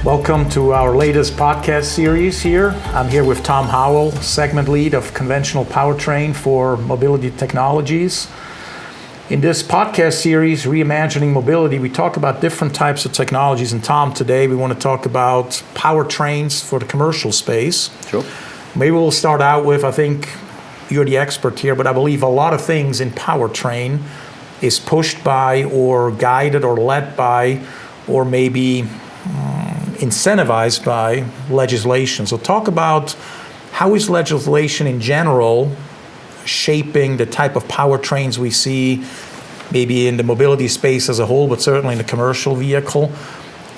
Welcome to our latest podcast series here. I'm here with Tom Howell, segment lead of conventional powertrain for Mobility Technologies. In this podcast series, Reimagining Mobility, we talk about different types of technologies. And Tom, today we want to talk about powertrains for the commercial space. Sure. Maybe we'll start out with, I think you're the expert here, but I believe a lot of things in powertrain is pushed by or guided or led by or maybe incentivized by legislation. So talk about how is legislation in general shaping the type of powertrains we see maybe in the mobility space as a whole, but certainly in the commercial vehicle.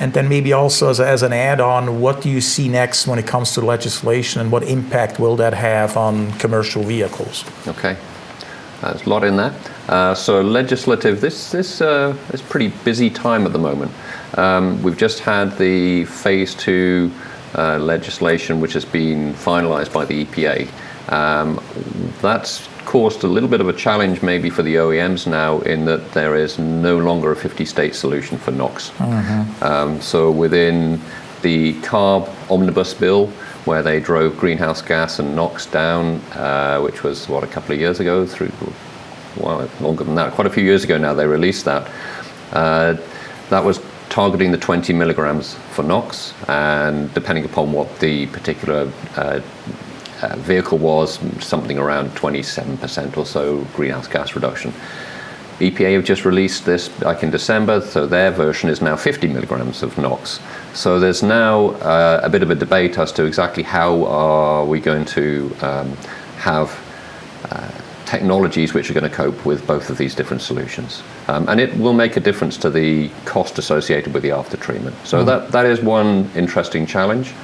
And then maybe also as an add-on, what do you see next when it comes to legislation and what impact will that have on commercial vehicles? Okay, there's a lot in that. So legislative, this is pretty busy time at the moment. We've just had the phase 2 legislation which has been finalized by the EPA. That's caused a little bit of a challenge maybe for the OEMs now in that there is no longer a 50-state solution for NOx. So within the CARB omnibus bill, where they drove greenhouse gas and NOx down, which was, a couple of years ago, longer than that, quite a few years ago now they released that. That was targeting the 20 milligrams for NOx, and depending upon what the particular vehicle was, something around 27% or so greenhouse gas reduction. EPA have just released this back in December, so their version is now 50 milligrams of NOx. So there's now a bit of a debate as to exactly how are we going to have technologies which are going to cope with both of these different solutions. And it will make a difference to the cost associated with the after treatment. So that is one interesting challenge.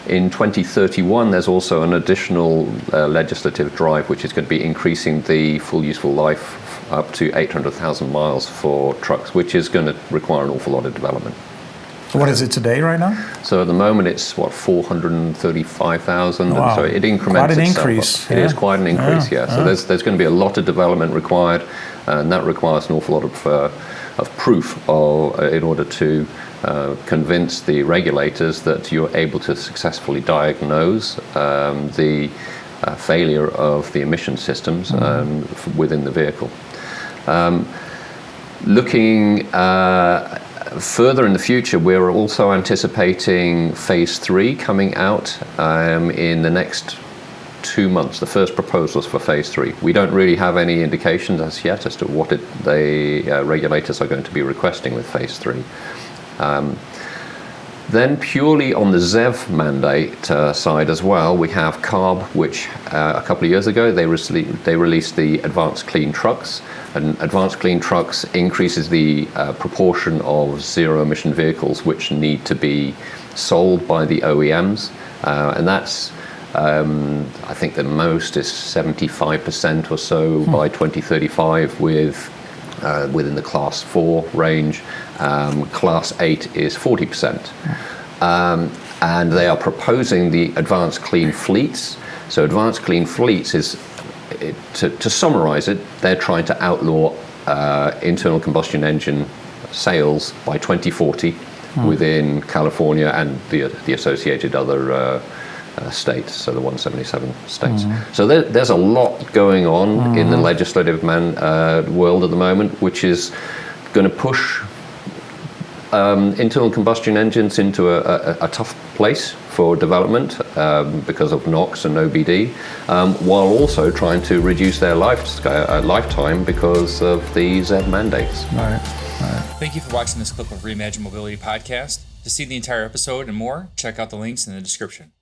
In 2031, there's also an additional legislative drive which is going to be increasing the full useful life up to 800,000 miles for trucks, which is going to require an awful lot of development. What is it today right now? So at the moment it's 435,000. Wow. And so it increments quite an itself increase. up. It is quite an increase, yeah. So there's going to be a lot of development required, and that requires an awful lot of proof in order to convince the regulators that you're able to successfully diagnose the failure of the emission systems within the vehicle. Looking further in the future, we're also anticipating phase 3 coming out in the next 2 months, the first proposals for phase 3. We don't really have any indications as yet as to what the regulators are going to be requesting with phase 3. Then purely on the ZEV mandate side as well, we have CARB, which a couple of years ago they released the Advanced Clean Trucks. And Advanced Clean Trucks increases the proportion of zero-emission vehicles which need to be sold by the OEMs. And that's, I think the most is 75% or so by 2035 within the Class 4 range. Class 8 is 40%. And they are proposing the Advanced Clean Fleets. So Advanced Clean Fleets is, to summarize it, they're trying to outlaw internal combustion engine sales by 2040 within California and the associated other states, so the 177 states. So there's a lot going on in the legislative world at the moment, which is going to push internal combustion engines into a tough place for development because of NOx and OBD, while also trying to reduce their lifetime because of the ZEV mandates. Right. Thank you for watching this clip of Reimagine Mobility Podcast. To see the entire episode and more, check out the links in the description.